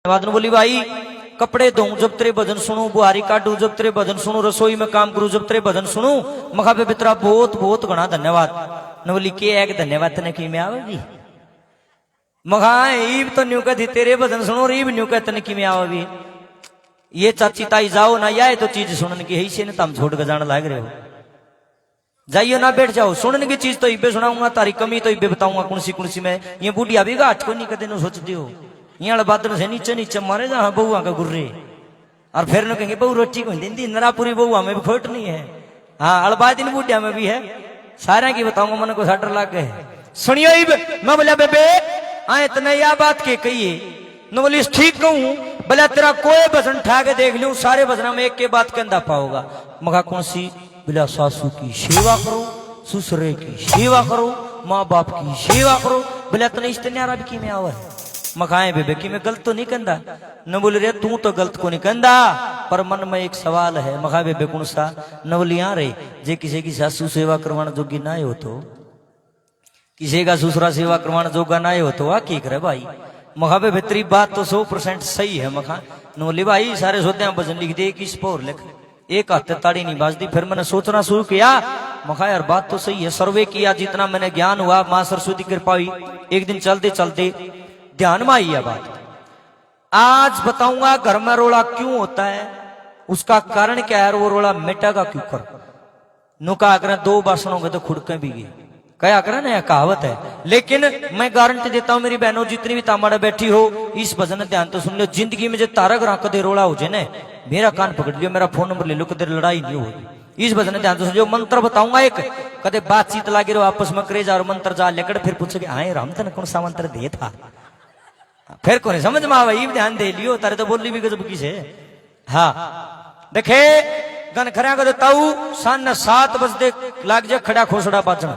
बाद में बोली भाई कपड़े धोऊं जब तेरे भजन सुनू, बुहारी काटू जब तेरे भजन सुनू, रसोई में काम करूं जब तेरे भजन सुनू। मखा पे पितरा बहुत बहुत घना धन्यवाद। न बोली के एक धन्यवाद तने की में आवेगी। मखा ईब तो न्यू कहती तेरे भजन सुनो, रीब न्यू कहते ने की में आवेगी। ये चाची ताई जाओ ना, या तो चीज सुनने की है से न तम छोड़ के जाने लाग रहे हो। जाइयो ना बैठ जाओ, सुनने की चीज तो इबे सुनाऊंगा, तारी कमी तो इबे बताऊंगा कौन सी में। ये बुढ़िया भी घाट को नहीं कदे न सोचती हो, यहाँ बादल से नीचे नीचे मारे जहां बहुआ का गुर्रे। और फिर न कहेंगे बहु रोटी को दी नरापुरी बहुआ में भी खोट नहीं है। हाँ अलबा दिन बुढ़िया में भी है, सारे की बताऊंगा, मन को साटर लाग गए। सुनियो इब मैं बोला बेबे आए इतने या बात के कहिए न बोली ठीक कहूं, बोला तेरा कोई भजन ठा के देख लूं, सारे भजना में एक के बात कहता पाओगा। मगा कौन सी? बोला सासू की सेवा करो, ससुरे की सेवा करो, माँ बाप की सेवा करो। बोला तने इस्तेन्यारा भी की में आवा है। मखाए बेबे कि मैं गलत तो नहीं कहता। न बोले रे तू तो गलत को नहीं कहता, पर मन में एक सवाल है। मखा बेबे कौन सा? न बोली यहाँ रे जे किसी की सासू सेवा करवाना जोगी ना हो तो, किसी का ससुरा सेवा करवाना जोगा ना हो तो आ की करे भाई। मखा बेबे तेरी बात तो 100% सही है। मखा न बोली भाई सारे सोते भजन लिख दे, किस पोर लिख, एक हाथ ताड़ी नहीं बाजती। फिर मैंने सोचना शुरू किया, मखा यार बात तो सही है। सर्वे किया, जितना मैंने ज्ञान हुआ मां सरस्वती कृपा हुई, एक दिन चलते चलते ध्यान में आई है बात। आज बताऊंगा घर में रोड़ा क्यों होता है, उसका कारण क्या है, वो रोड़ा मिटेगा क्यों कर। नुका करें दो बासनों के तो खुड़के भी गए, क्या करें ना, कहावत है। लेकिन मैं गारंटी देता हूं मेरी बहनों जितनी भी तामाड़ा बैठी हो, इस भजन ध्यान तो सुन लो। जिंदगी में जो तारक राख कदे रोड़ा हो जाए ना, मेरा कान पकड़ लियो, मेरा फोन नंबर ले लो, कदे लड़ाई नहीं होगी। इस भजन ध्यान तो सुन। जो मंत्र बताऊंगा एक, कदे बातचीत लागे रहो आपस में करे जा, और मंत्र जा लेकर फिर पूछोगे हाँ राम तने कौन सा मंत्र दे था, फिर कौन समझ में आवा। ध्यान दे लियो, तारे तो बोली भी गजब की से। हाँ देखे गन खरा को ताऊ सान 7 बजे लाग जा खड़ा खोसड़ा पाचन,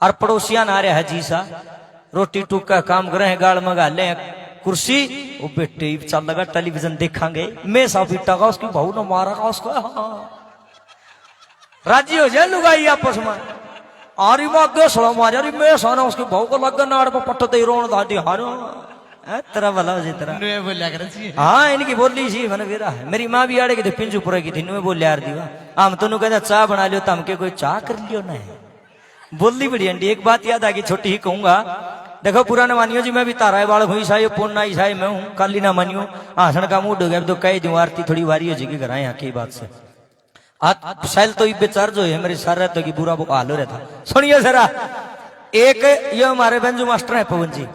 और पड़ोसिया ना रहा है जी सा रोटी टूक का काम करे हैं, गाड़ मंगा ले कुर्सी, वो बेटे चल लगा टेलीविजन देखांगे, मैं सा पीटा का उसकी बहू ने मारा का उसको। राजी हो जाए लुगाई आपस में, आरी मागे सड़ा मारे, अरे मैं साना उसकी बहू को लगा नाड़ पर पट्ट दे रोन दादी हारो तेरा भला हो तेरा। हाँ इनकी बोली सी मैंने वेरा है। मेरी माँ भी आड़े की थी पिंजूपुरे की थी, नुए बोले यार दीवा हम तो कहता चाह बना लियो, तम के कोई चाह कर लियो ना। बोली बड़ी अंडी। एक बात याद आ गई, छोटी ही कहूंगा, देखो पुराना मानियो जी मैं भी तारा बाल हुई साई पोना ईसाई मैं हूँ, काली ना मानियो आसन का मूड हो गया तो कह दूं आरती थोड़ी वारी हो जाएगी घर यहाँ की बात से। शैल तो बेचार जो है मेरे सर रहते कि बुरा वो हाल हो रहता। सुनिए जरा, एक ये हमारे बेंजू मास्टर है पवन जी,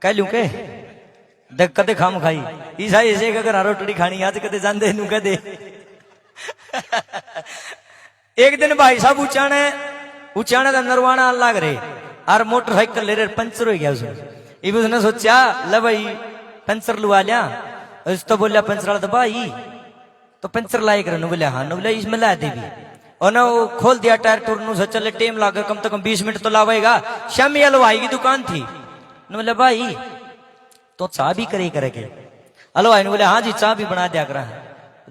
कह लू के देख कदे खाम खाई ईसाई ऐसे अगर रोटी खानी आज कदे जाते नू कदे। एक दिन भाई साहब उचाने का नरवाना लग रहे, और मोटरसाइकिल ले रहे पंचर हो गया उसमें। इब उसने सोचा ले भाई पंचर लुआ लिया, उस तो बोलिया पंचर वाला तो भाई तो पंचर लाए कर, बोले हाँ बोले इसमें ला दे भी, और ना वो खोल दिया टायर टूर नु चले टेम लाकर कम से कम 20 मिनट तो लावेगा। शामी हलवाई की दुकान थी, बोले भाई तो चाह भी करे करेगे हलवाई ने बोले हाँ जी चाह भी बना दिया कर,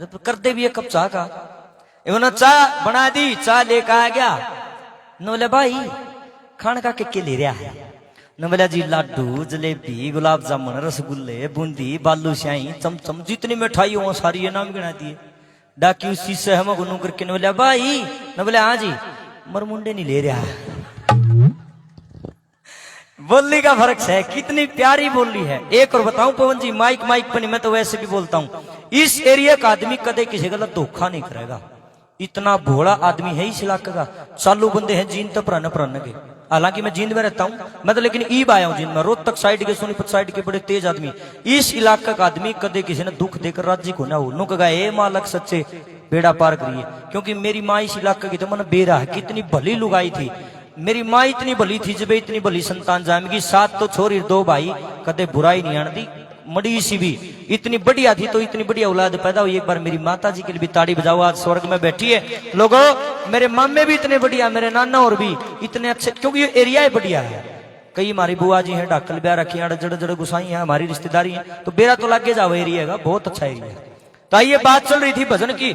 तो कर दे भी एक कप चाह का। इन्होंने चाह बना दी, चाह लेकर आ गया, न बोले भाई खान का के ले रहा है, न बोला जी लाडू जलेबी गुलाब जामुन रसगुल्ले बूंदी बालूशाही चमचम जितनी मिठाई हो सारी ये नाम गिना दिए। डाकी उसी से हम गुनू करके न बोला भाई, न बोले हाँ जी मर मुंडे नहीं ले रहा। बोली का फर्क है, कितनी प्यारी बोली है। एक और बताऊं पवन जी, माइक पर नहीं, मैं तो वैसे भी बोलता हूं, इस एरिया का आदमी कदे किसी गलत धोखा नहीं करेगा। इतना भोला आदमी है इस इलाके का। चालू बंदे हैं जींद तो पुराने के, हालांकि मैं जींद में रहता हूं, मैं तो लेकिन ईब आया हूं जींद में। रोहतक साइड के सोनीपत साइड के बड़े तेज आदमी, इस इलाके का आदमी कदे किसी ने दुख देकर राजी को ना हो। नुक गए मालक सच्चे बेड़ा पार करिए, क्योंकि मेरी माँ इस इलाके की तो मन बेरा है, कितनी भली लुगाई थी मेरी माँ, इतनी भली थी जब इतनी भली संतान जामेगी। 7 तो छोरी 2 भाई, कदे बुराई नहीं आती, मड़ी सी भी इतनी बढ़िया थी तो इतनी बढ़िया औलाद पैदा हुई। एक बार मेरी माता जी के लिए भी ताड़ी बजाओ, आज स्वर्ग में बैठी है लोगों। मेरे मामे भी इतने बढ़िया, मेरे नाना और भी इतने अच्छे, क्योंकि ये एरिया ही बढ़िया है। कई हमारी बुआ जी हैं डाकल ब्याह रखी है, जड़ जड़ गुसाई है, हमारी रिश्तेदारी है, तो बेरा तो लागे जाओ एरिया का, बहुत अच्छा एरिया है। तो आइए बात चल रही थी भजन की।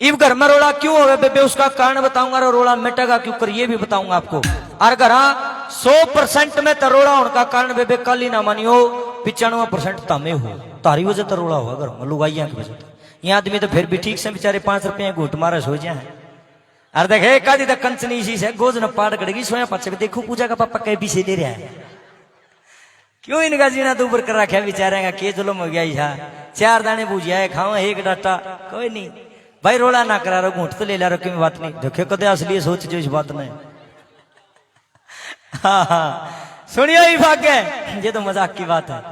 इब घर में रोड़ा क्यों हो बेबे, उसका कारण बताऊंगा, और रोड़ा मिटेगा क्यों कर ये भी बताऊंगा आपको। और घर 100% में तो रोड़ा होने का कारण बेबे कल ही ना मानियो, 95% तामे हो, तारी वजह तो रोला हुआ घर में लुगाइया की वजह। ये आदमी तो फिर भी ठीक से बेचारे 5 रुपये घूट मारा सो जाए। अरे देखे कादी तक कंचनी सी से गोज न पाड़ कड़ेगी सोया पच देखो पूजा का पापा कहीं पीछे ले रहा है। क्यों इनका जीना तो ऊपर कर रखा है बेचारे का के जुलम हो गया था। 4 दाने पूजिया है खावा एक डाटा कोई नहीं भाई रोला ना करा रो घूट तो ले ला रखी बात नहीं देखे कदे असली सोच जो इस बात में। हाँ हाँ सुनियो ही भाग्य ये तो मजाक की बात है।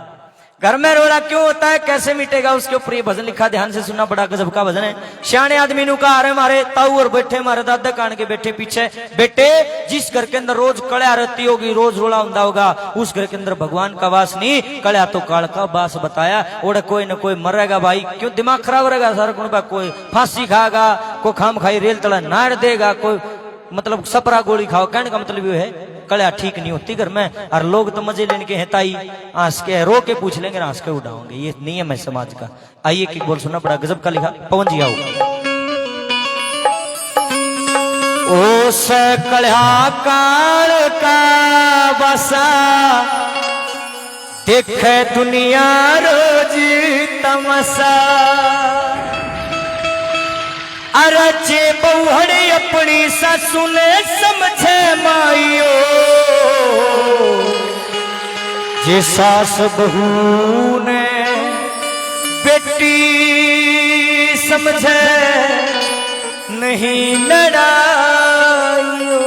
घर में रोला क्यों होता है कैसे मिटेगा उसके ऊपर ये भजन लिखा ध्यान से सुनना बड़ा गजब का भजन है। सियाने आदमी नु कहा अरे मारे ताऊ और बैठे मारे दादा कान के बैठे पीछे बेटे जिस घर के अंदर रोज कड़िया रहती होगी रोज रोला होता होगा उस घर के अंदर भगवान का वास नहीं कड़िया तो काल का वास बताया। ओढ़ कोई न कोई मरेगा भाई क्यों दिमाग खराब रहेगा सारा कुछ कोई फांसी खाएगा कोई खाम खाई रेल तला नाड़ देगा कोई मतलब सपरा गोली खाओ कहने का मतलब ये है कड़िया ठीक नहीं होती घर में। और लोग तो मजे लेने के हैं ताई हंस के रो के पूछ लेंगे हंस के उड़ाओगे ये नियम है समाज का। आइए कि बोल सुना बड़ा गजब का लिखा पवन जी आओ। ओ कड़िया काल का बसा देखे दुनिया रोज तमसा अरचे बहुड़ी अपनी सासू ने समझे माइयो जे सास बहू ने बेटी समझे नहीं लड़ाइयो।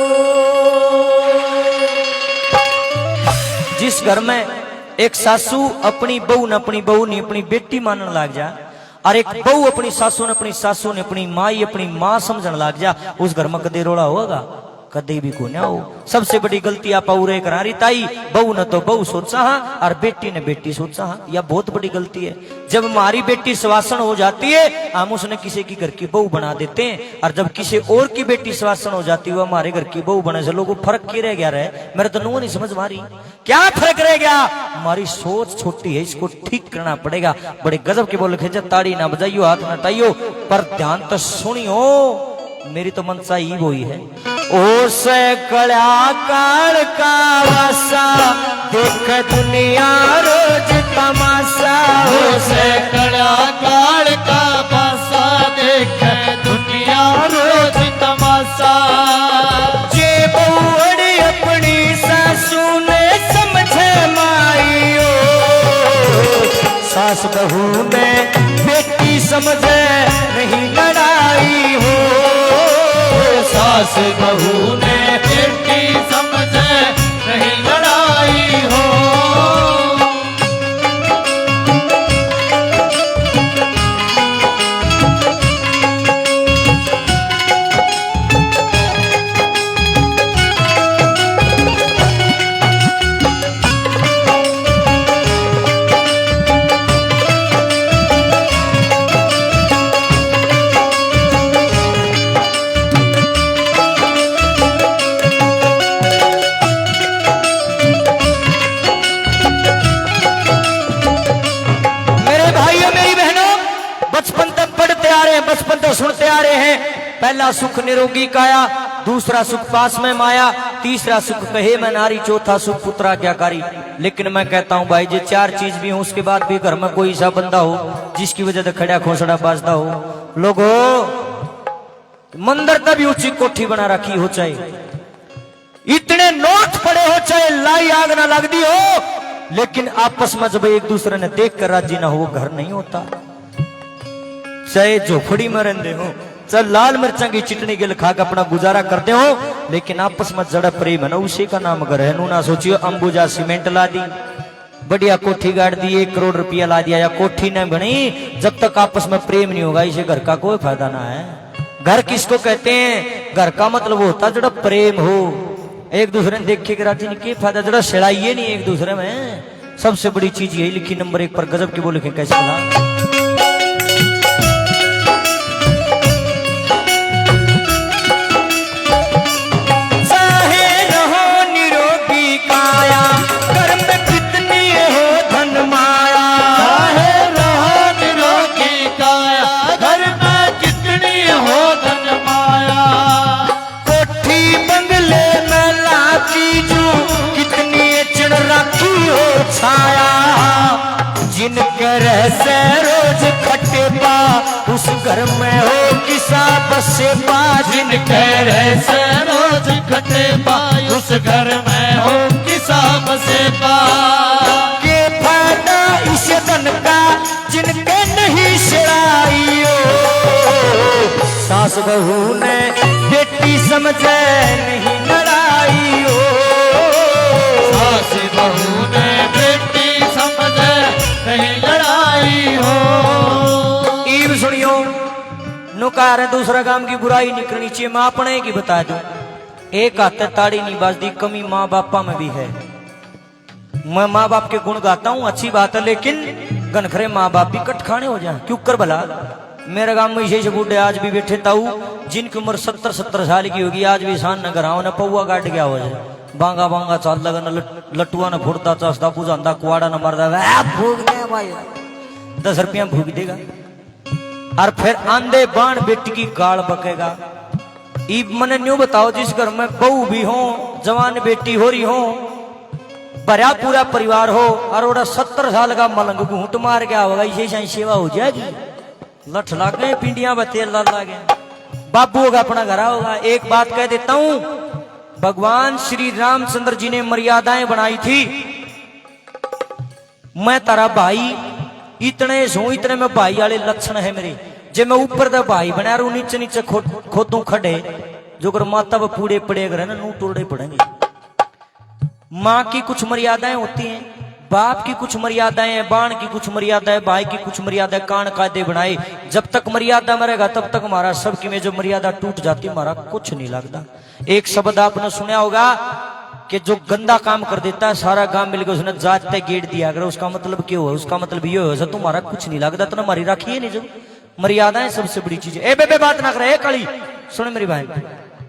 जिस घर में एक सासू अपनी बहू ने अपनी बेटी मानने लग जा और एक बहू अपनी सासू ने अपनी माई अपनी माँ समझने लग जा उस घर में कदे रोड़ा होगा कदे भी को ना हो। सबसे बड़ी गलती आप पूरे करा रही ताई बहू न तो बहू सोचा हाँ और बेटी ने बेटी सोचा हाँ यह बहुत बड़ी गलती है। जब हमारी बेटी सुवासन हो जाती है हम उसने किसी की घर की बहू बना देते हैं और जब किसी और की बेटी सुवासन हो जाती है वो हमारे घर की बहू बने से लोगों फर्क क्या रह गया रहे मेरे तो नो नहीं समझ मारी क्या फर्क रह गया। हमारी सोच छोटी है इसको ठीक करना पड़ेगा। बड़े गजब के बोल खेचा ताड़ी ना बजाइयो हाथ ना टाइयो पर ध्यान तो सुनियो मेरी तो मनसा ही वो ही है। ओ से कड़ा काल का वासा देख दुनिया रोज तमाशा ओ से कड़ा काल का वासा देख दुनिया रोज तमाशा। जे बउड़ी अपनी सासू ने समझे माइयो सास बहू ने बेटी समझे नहीं लड़ाई हो। सास बहू ने बेटी समझे नहीं लड़ाई हो। बचपन तो सुनते आ रहे हैं पहला सुख निरोगी काया दूसरा सुख पास में माया तीसरा सुख कहे में नारी चौथा सुख पुत्रा क्या कारी। लेकिन मैं कहता हूं भाई जो 4 चीज भी हो उसके बाद भी घर में कोई ऐसा बंदा हो जिसकी वजह से खड़ा खोसड़ा बाजता हो। लोगो मंदिर तभी ऊंची कोठी बना रखी हो चाहे इतने नोट पड़े हो चाहे लाई आग ना लग दी हो लेकिन आपस में जब एक दूसरे ने देख कर राजी ना हो वो घर नहीं होता। चाहे झोपड़ी में रहते हो चाहे लाल मिर्चा की चिटनी गिल खा के अपना गुजारा करते हो लेकिन आपस में जड़ा प्रेम है ना उसी का नाम घर है। नू ना सोचियो अंबुजा सीमेंट ला दी बढ़िया कोठी गाड़ दी 1 करोड़ रुपया ला दिया या कोठी न बनी जब तक आपस में प्रेम नहीं होगा इसे घर का कोई फायदा ना है। घर किसको कहते हैं घर का मतलब होता जड़ा प्रेम हो एक दूसरे ने देखे राजी नहीं क्या फायदा जड़ा सिड़ाइए नहीं एक दूसरे में। सबसे बड़ी चीज यही लिखी नंबर 1 पर गजब की बोले कैसे बोला। छाया जिनके रहसे रोज खटे पा उस घर में हो किसा बसे पा जिनके रहसे रोज खटे पा उस घर में हो किसा बसे पा के फायदा इस धन का जिनके नहीं शराइयो सास बहू ने बेटी समझे नहीं लड़ाइयो सास बहू ने बेटी समझे नहीं लड़ाई हो ईब सुनियो नुकार है दूसरा काम की बुराई नहीं करनी चाहिए। माँ अपने की बता दो एक हाथ ताड़ी नहीं बाजती कमी माँ बापा में भी है। मैं माँ बाप के गुण गाता हूँ अच्छी बात है लेकिन गनखरे माँ बाप भी कट खाने हो जाए क्यों कर भला। मेरे गांव में विशेष बूढ़े आज भी बैठे ताऊ जिनकी उम्र 70-70 साल की होगी आज भी शान न कराओ न पौआ काट गया हो जाए बांगा बांगा चाल लगा न लट्टुआ न फुटता चस्ता बुझाता कुआड़ा न मरदा भूख दे भाई 10 रुपया भूख देगा और फिर आंधे बाण बेटी की गाल बकेगा। ईब मने न्यू बताओ जिस घर में बहू भी हो जवान बेटी हो रही हो भरा पूरा परिवार हो और ओरा 70 साल का मलंग घूंट मार गया होगा इसे सेवा हो जाएगी। लठ लाग गए पिंडियां बतेल लागे बाबू होगा अपना घर होगा। एक बात कह देता हूं भगवान श्री रामचंद्र जी ने मर्यादाएं बनाई थी। मैं तारा भाई इतने सो इतने में भाई वाले लक्षण है मेरे जे मैं ऊपर का भाई बना रू नीचे नीचे खोदू खड़े जो कर माता व पूड़े पड़े अगर है ना नू टोड़े पड़ेंगे। माँ की कुछ मर्यादाएं होती हैं बाप की कुछ मर्यादाएं हैं बाण की कुछ मर्यादाएं भाई की कुछ मर्यादाएं कान कायदे बनाए जब तक मर्यादा में रहेगा तब तक हमारा सबकी में जो मर्यादा टूट जाती हमारा कुछ नहीं लगता। एक शब्द आपने सुना होगा कि जो गंदा काम कर देता है सारा गांव मिलकर उसने जाते गेट दिया अगर उसका मतलब क्यों है उसका मतलब ये हो तुम्हारा कुछ नहीं लगता तो हमारी राखिए नहीं जो मर्यादाएं सबसे बड़ी चीज है। बेबे बात ना करे काली सुन मेरी बहन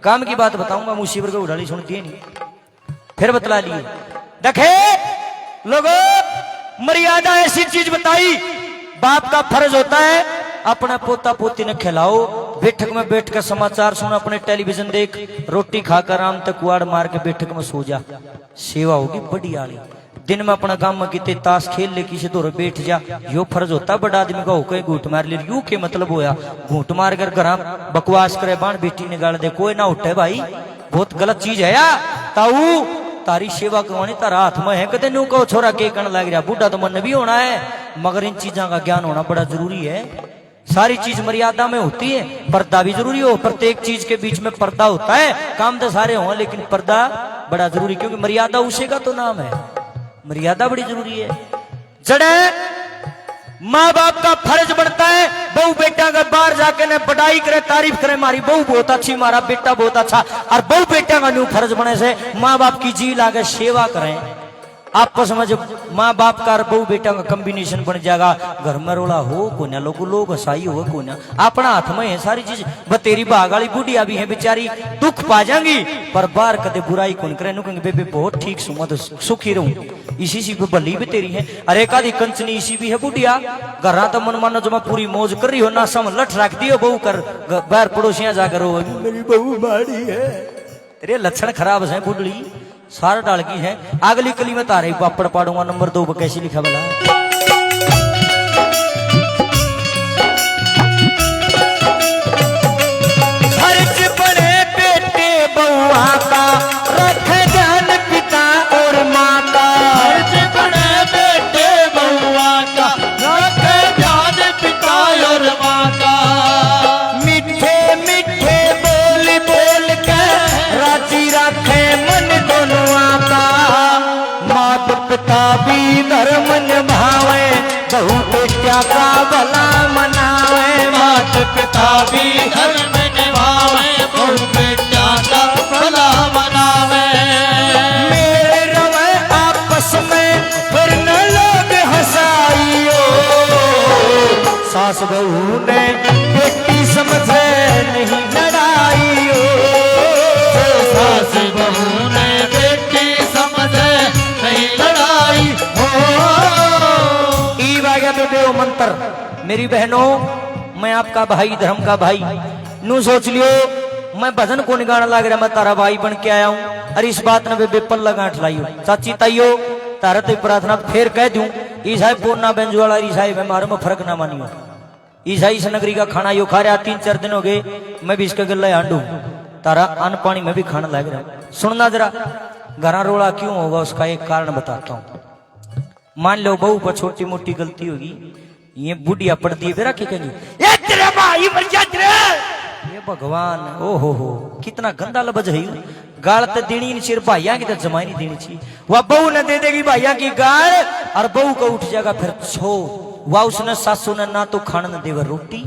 काम की बात बताऊंगा मुसीबत को उड़ाली सुनती नहीं फिर बतला लिए देखे लोगों मर्यादा ऐसी चीज बताई बाप का फर्ज होता है अपना पोता पोती ने खिलाओ बैठक में बैठ कर समाचार सुन अपने टेलीविजन देख रोटी खाकर आराम तक कुआड़ मार के बैठक में सो जा सेवा होगी बड़ी आली। दिन में अपना काम में कितने ताश खेल ले किसी दौर बैठ जा यो फर्ज होता बड़ा आदमी का होकर घूट मार ले यू के मतलब होया घूट मार कर घर बकवास करे बाण बेटी निकाल दे कोई ना उठे भाई बहुत गलत चीज है या ताऊ तारी सेवा करवानी तारा हाथ में है कदे न्यू कहो छोरा के कण लग रहा बूढ़ा तो मन भी होना है मगर इन चीजों का ज्ञान होना बड़ा जरूरी है। सारी चीज मर्यादा में होती है पर्दा भी जरूरी हो प्रत्येक चीज के बीच में पर्दा होता है काम तो सारे हो लेकिन पर्दा बड़ा जरूरी क्योंकि मर्यादा उसी का तो नाम है मर्यादा बड़ी जरूरी है। जड़े माँ बाप का फर्ज बनता है बहू बेटा का बाहर जाके ने बढ़ाई करे तारीफ करे मारी बहू बहुत अच्छी मारा बेटा बहुत अच्छा और बहू बेटा का न्यू फर्ज बने से माँ बाप की जी लागे सेवा करें आपस में जब माँ बाप का बहू बेटा का कॉम्बिनेशन बन जाएगा घर में रोला हो को ना लोग हसाई हो को ना अपना हाथ में है सारी चीज बतेरी भागाली बुढ़िया भी है बेचारी दुख पा जाएंगी पर बाहर कदे बुराई कौन करे कहेंगे बेबे बहुत ठीक सुमत सुखी रहूं इसी सी पे भली भी तेरी है अरे कादी कंचनी इसी भी है बुढ़िया घर तो मन मानो जो मैं पूरी मौज कर रही हो ना सम लठ रख दियो बहू कर बाहर पड़ोसियां जाकर रो मेरी बहू माड़ी है तेरे लक्षण खराब है बुढ़ली सारा डाल की है अगली कली में तारे पापड़ पाड़ूंगा नंबर 2 पर कैसे लिखा बला खर्च बड़े बेटे बउआ का रख ध्यान पिता और माँ का खर्च बड़े बेटे बउआ का रख ध्यान पिता और माँ का मीठे मीठे बोल बोल के राजी रखे मन दोनों का मात पिता भी धर्म निभावे बहू बेटा का भला मनावे मात पिता भी धर्म निभावे बहू बेटा का भला मनावे मेरे रवे आपस में फिर न लोग हंसाइयो सास बहू ने बेटी समझे नहीं लड़ाइयो सास बहू ने बेटी समझे नहीं लड़ाई हो ईब आ गया बेबे वो मंत्र मेरी बहनों मैं आपका भाई धर्म का भाई नू सोच लियो मैं भजन को गाना लग रहा मैं तारा भाई बन के आया हूं अरे इस बात ने बेबे पल्ला गांठ लाई हो चाची ताइयो तारा तो प्रार्थना फिर कह दूं ईसाई पोना बेंजुवाला ईसाई में मारो में फर्क ना मानियो। ईसाई इस नगरी का खाना यो खा रहा 3-4 दिन हो गए, मैं भी इसके गले हांडू तारा अन्न पानी में भी खाना लग रहा। सुनना जरा, घरा रोड़ा क्यों होगा उसका एक कारण बताता हूं। मान लो बहू पर छोटी मोटी गलती होगी, ये बुढ़िया पड़ती है फिर क्या कहेंगी, ये भगवान, ओ हो कितना गंदा लफ्ज है। गाल तो देनी नहीं सिर्फ भाइया की तो जमाई नहीं देनी चाहिए। वह बहू न दे देगी भाइया की गाल और बहू को उठ जाएगा फिर छो। वह उसने सासू ने ना तो खाने न देवा रोटी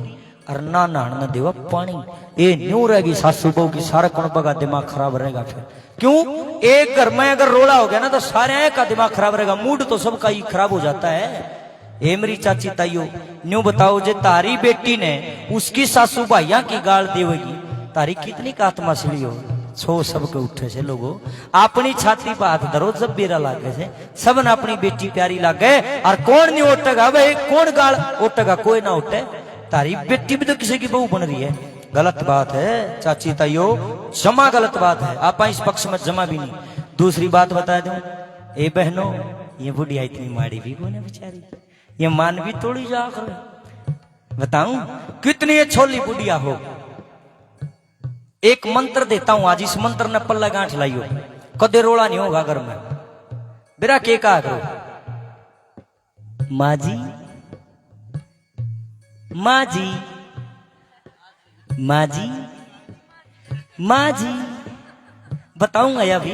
और ना नहाने न देवा पानी। ये न्यू रहेगी सासू बहू की, सारा कौन बगा दिमाग खराब रहेगा। फिर क्यों, एक घर में अगर रोला हो गया ना तो सारे का दिमाग खराब रहेगा, मूड तो सबका ही खराब हो जाता है। ए मेरी चाची ताइयो, न्यू बताओ जे तारी बेटी ने उसकी सासू भाइया की गाल देवेगी, तारी कितनी का आत्मा सली हो। छो सबके उठे से लोगो, अपनी छाती पर हाथ धरो जब बेरा लागे से, सब ने अपनी बेटी प्यारी लागे और कौन नहीं उठेगा भाई, कौन गाल उठेगा, कोई ना उठे। तारी बेटी भी तो किसी की बहू बन रही है, गलत बात है चाची ताइयो, जमा गलत बात है। आप इस पक्ष में जमा भी नहीं। दूसरी बात बता दूं, ए बहनों, ये बुढ़िया इतनी माड़ी भी कौन है बेचारी, ये मान भी तोड़ी जाकर बताऊं कितनी छोली बुढ़िया हो। एक मंत्र देता हूं आज, इस मंत्र ने पल्ला गांठ लाइयो, कदे रोड़ा नहीं होगा घर में। बेरा के कहा करो, माँ जी माँ जी माँ जी माँ जी, बताऊंगा या भी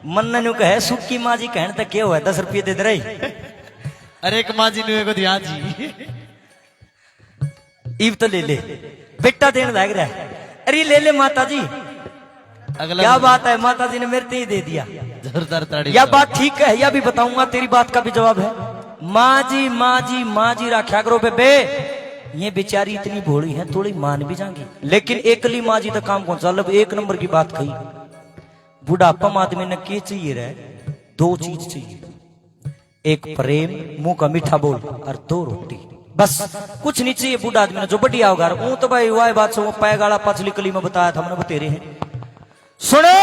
मन नु कहे सुखी माँ जी कहने तक क्या हुआ, 10 रुपये दे दे रही। अरे एक माँ जी ने को ध्यान जी ईब तो ले ले, बेटा देने लग रहा है। अरे ले ले माता जी, अगला क्या बात है, माता जी ने मेरे ते ही दे दिया, जोरदार ताड़ी। या बात ठीक है, या भी बताऊंगा, तेरी बात का भी जवाब है। माँ जी माँ जी माँ जी रखा करो बेबे, ये बेचारी इतनी भोली है, थोड़ी मान भी जाएंगी, लेकिन एकली माँ जी तो काम कौन सा। मतलब एक नंबर की बात कही, बुढ़ापा आदमी ने क्या चाहिए रहे, 2 चीज चाहिए, एक प्रेम, मुंह का मीठा बोल, और 2 रोटी, बस कुछ नहीं चाहिए बूढ़ा आदमी ने। जो बढ़िया होगा वो तो भाई वह बात से वो पैगाड़ा पछली कली में बताया था, हमने बतेरे हैं। सुनो,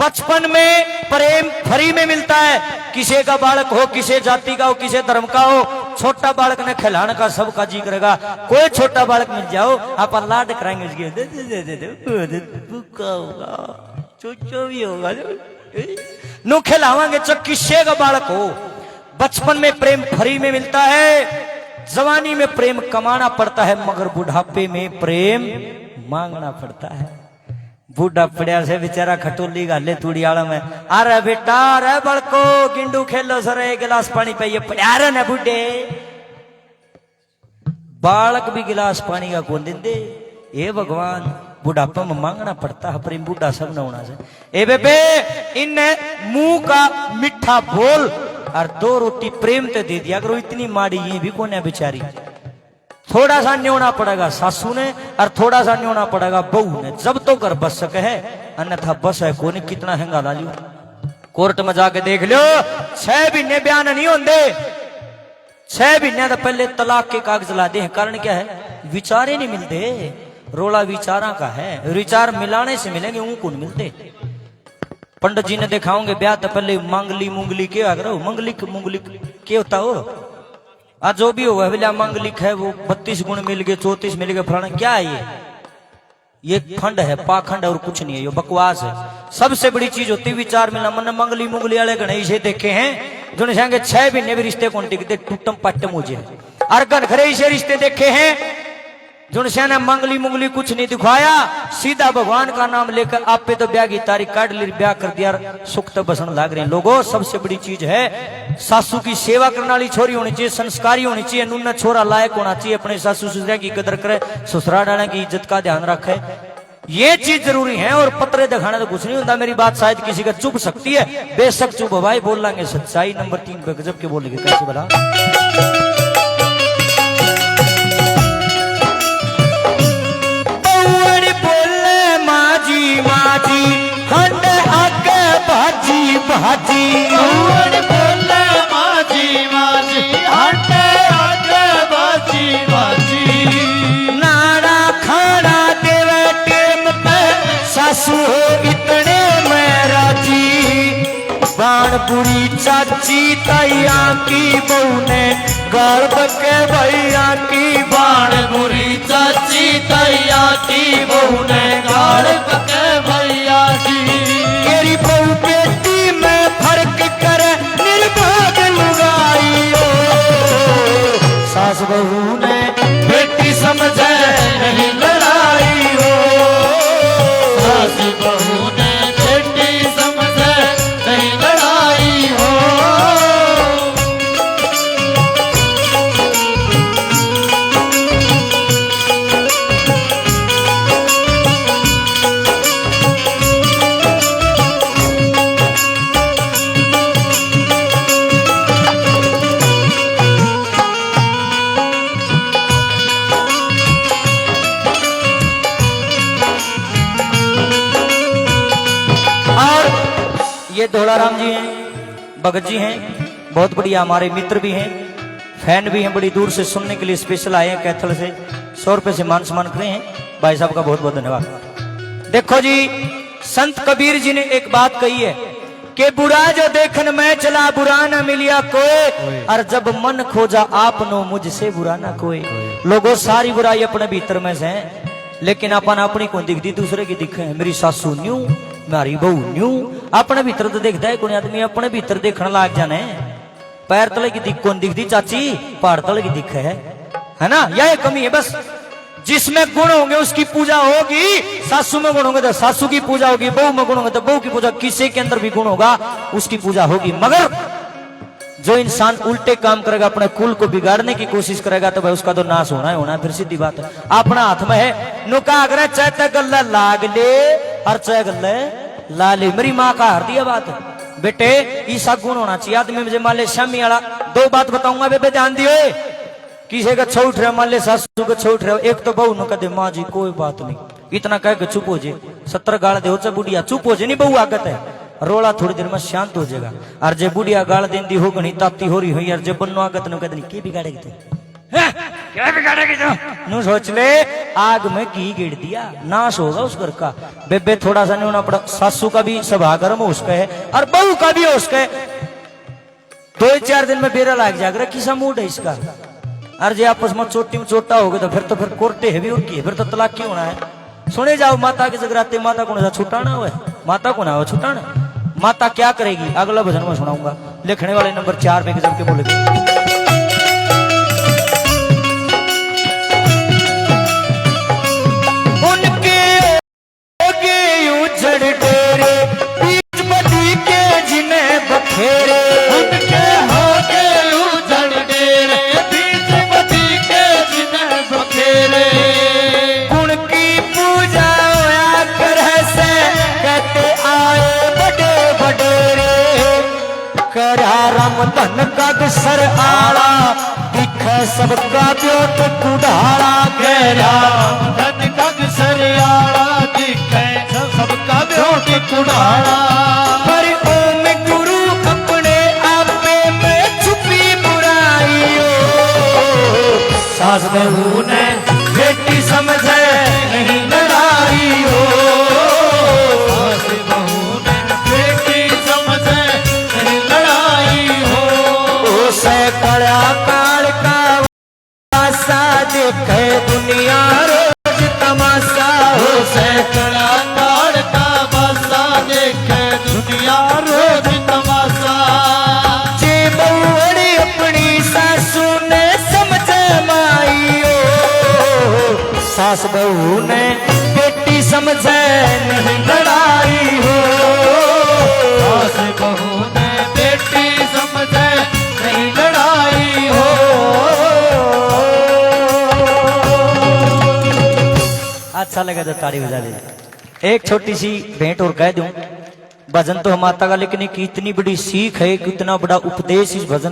बचपन में प्रेम फ्री में मिलता है, किसी का बालक हो, किसी जाति का हो, किसी धर्म का हो, छोटा बालक ने खिलाने का सबका जी करेगा। कोई छोटा बालक मिल जाओ आप लाड कराएंगे उसके, दे दे दे दे दे भूखा होगा, चोचो भी होगा, नु खिलावांगे। जो किसी का बालक हो, बचपन में प्रेम फ्री में मिलता है, जवानी में प्रेम कमाना पड़ता है, मगर बुढ़ापे में प्रेम मांगना पड़ता है। बूढ़ा पड़िया से बेचारा खटोली गाले तूड़ी आड़ा में, अरे बेटा अरे बड़को गिंडू खेलो सर, 1 गिलास पानी पाइए, प्यारे न बुढ़े। बालक भी गिलास पानी का कौन देंदे, ये भगवान, बुढ़ापा में मांगना पड़ता है प्रेम, बूढ़ा सब न होना से। ए बेबे, इन मुंह का मीठा बोल और 2 रोटी प्रेम ते दे दिया करो, इतनी माड़ी ये भी कौन है बेचारी। थोड़ा सा न्योना पड़ेगा सासू ने और थोड़ा सा न्योना पड़ेगा बहू ने, जब तो घर बस सके है, अन्यथा बस है कोई। कितना हैंगा ला लियो, कोर्ट में जाके देख लो, 6 महीने बयान नहीं होंगे, 6 महीने तो पहले तलाक के कागज ला दे। कारण क्या है, विचारे नहीं मिलते, रोला विचारा का है, विचार मिलाने से मिलेंगे, ऊं कौन मिलते। पंडित जी ने दिखाओगे ब्याह तो पहले मांगली मुंगली क्या करो, मंगलिक मुंगलिक क्या होता हो, आज जो भी हो बोला मांगलिक है, वो 32 गुण मिल गए, 34 मिल गए, फलाना क्या है ये खंड है, पाखंड और कुछ नहीं है, ये बकवास है। सबसे बड़ी चीज होती है विचार मिलना। मैंने मंगली मुंगली वाले गणेश देखे हैं जो संगे 6 महीने भी रिश्ते कौन टिकते, टूटम पाटम हो जाए। अर्गन घरे से रिश्ते देखे हैं जुन से ने मंगली मुंगली कुछ नहीं दिखाया, सीधा भगवान का नाम लेकर आप पे तो ब्याह की तारीख काट ली, ब्याह कर दिया, सुख तो बसन लाग रहे हैं। लोगों, सबसे बड़ी चीज है सासू की सेवा करने वाली छोरी होनी चाहिए, संस्कारी होनी चाहिए, नूना छोरा लायक होना चाहिए, अपने सासू ससुरा की कदर करे, ससुराल डाले की इज्जत का ध्यान रखे, ये चीज जरूरी है। और पत्रे दिखाने तो कुछ नहीं होता। मेरी बात शायद किसी का चुप सकती है, बेशक चुप हो भाई, बोल लांगे सच्चाई। नंबर 3 पे गजब के बोलेंगे, कैसे बता माजी हंड आगे भाजी भाजी बोले माजी माजी हंड आगे भाजी भाजी, नाना खाना देवे टेम पे सासू हो इतने में राजी, बाण बुरी चाची ताई भैया की बहू ने गाड़ बके भैया की बाण बुरी चाची तैया की बहू ने गाड़ पके भैया की तेरी बहू बेटी में फर्क करे निर्भाग लुगाई हो सास बहू ने बेटी समझे नहीं लड़ाई हो सास बहू ने बेटी समझे नहीं लड़ाई हो ये धोलाराम जी हैं, भगत जी हैं, बहुत बढ़िया हमारे मित्र भी हैं, फैन भी हैं, बड़ी दूर से सुनने के लिए स्पेशल आए हैं कैथल से। 100 रुपए से मान सम्मान करे हैं भाई साहब का बहुत बहुत धन्यवाद। देखो जी, संत कबीर जी ने एक बात कही है कि बुरा जो देखन में चला बुरा न मिलिया कोई, और जब मन खोजा आपनो मुझसे बुरा ना कोई। लोगों सारी बुराई अपने भीतर में से है, लेकिन अपन अपनी कौन दिखती दूसरे की दिखे है। मेरी सासू न्यू, मारी बहू न्यू, अपने भीतर तो देखता है कोई आदमी अपने भीतर देखने लाग जाने। पैर तले की दिख कौन दिखती चाची, पहाड़ तले की दिख है ना। यह कमी है बस। जिसमें गुण होंगे उसकी पूजा होगी। सासू में गुण होंगे तो सासू की पूजा होगी, बहू में गुण होंगे तो बहू की पूजा। किसी के अंदर भी गुण होगा उसकी पूजा होगी। मगर जो इंसान उल्टे काम करेगा, अपने कुल को बिगाड़ने की कोशिश करेगा, तो भाई उसका तो नाश होना है, होना है। फिर सीधी बात है, अपना हाथ में है। नुका अगर चाहे तो गल्ला लाग ले और चाहे गल्ले ला ले। मेरी माँ का हर दिया बात है बेटे, ईसा गुण होना चाहिए आदमी में। मान ले शामी वाला दो बात बताऊंगा बेबे, ध्यान दियो। किसी का छो उठ रहा, मान ले सासू का छो उठ रहा, एक तो बहू न कहते माँ जी कोई बात नहीं, इतना कह के चुप हो जाए। 70 गाल दे हो बुढ़िया चुप हो जाए, नहीं बहू आगत है, रोला थोड़ी देर में शांत हो जाएगा। और जे बुढ़िया गाल देती हो गणी ताती हो रही हुई, और जे बनो आगत न कहते क्या बिगाड़ेगी तू, क्या बिगाड़ेगी तू, नू सोच ले आग में घी गिर दिया, नाश होगा उस घर का। बेबे थोड़ा सा नहीं होना पड़ा, सासू का भी सभा गर्म हो उसका है और बहू का भी हो उसका है। 2-4 दिन में बेरा लाग जाएगा, किसा मूड है इसका। और जे आपस में चोटी में चोटा हो गया तो फिर कोर्टे है भी और की, फिर तो तलाक क्यों होना है। सुने जाओ माता के जगराते, माता को ना छुटाना हुआ है, माता को ना हो छुटाना। माता क्या करेगी अगला भजन में सुनाऊंगा। लिखने वाले नंबर 4 पे जब के बोलेगे बखेरे, उनके होके उजड़ डेरे, बीच बदी के जिन्हें बखेरे। गुण की पूजा होया करे से कहते आए बड़े बडेरे। करा राम धन का सर आड़ा, दिखे सबका ब्योत कुढ़ाड़ा। गहरा धन का सरियाड़ा, दिखे सबका ब्योट कुड़ाड़ा। सास बहू ने बेटी समझे नहीं लड़ाई हो, सास बहू ने बेटी समझे नहीं लड़ाई हो। उसे कड़ा काल का आशा देखे दुनिया रोज तमाशा। उसे कड़ा काल का बासा देखे दुनिया रोज तमाशा। जे बहू अपनी सासू ने सास बहू ने बेटी समझे नहीं लड़ाई हो, सास बहू ने बेटी समझे नहीं लड़ाई हो। अच्छा लगा तो ताड़ी बजा दे। एक छोटी सी भेंट और कह दूं, भजन तो माता का, लेकिन एक इतनी बड़ी सीख है, कितना बड़ा उपदेश इस भजन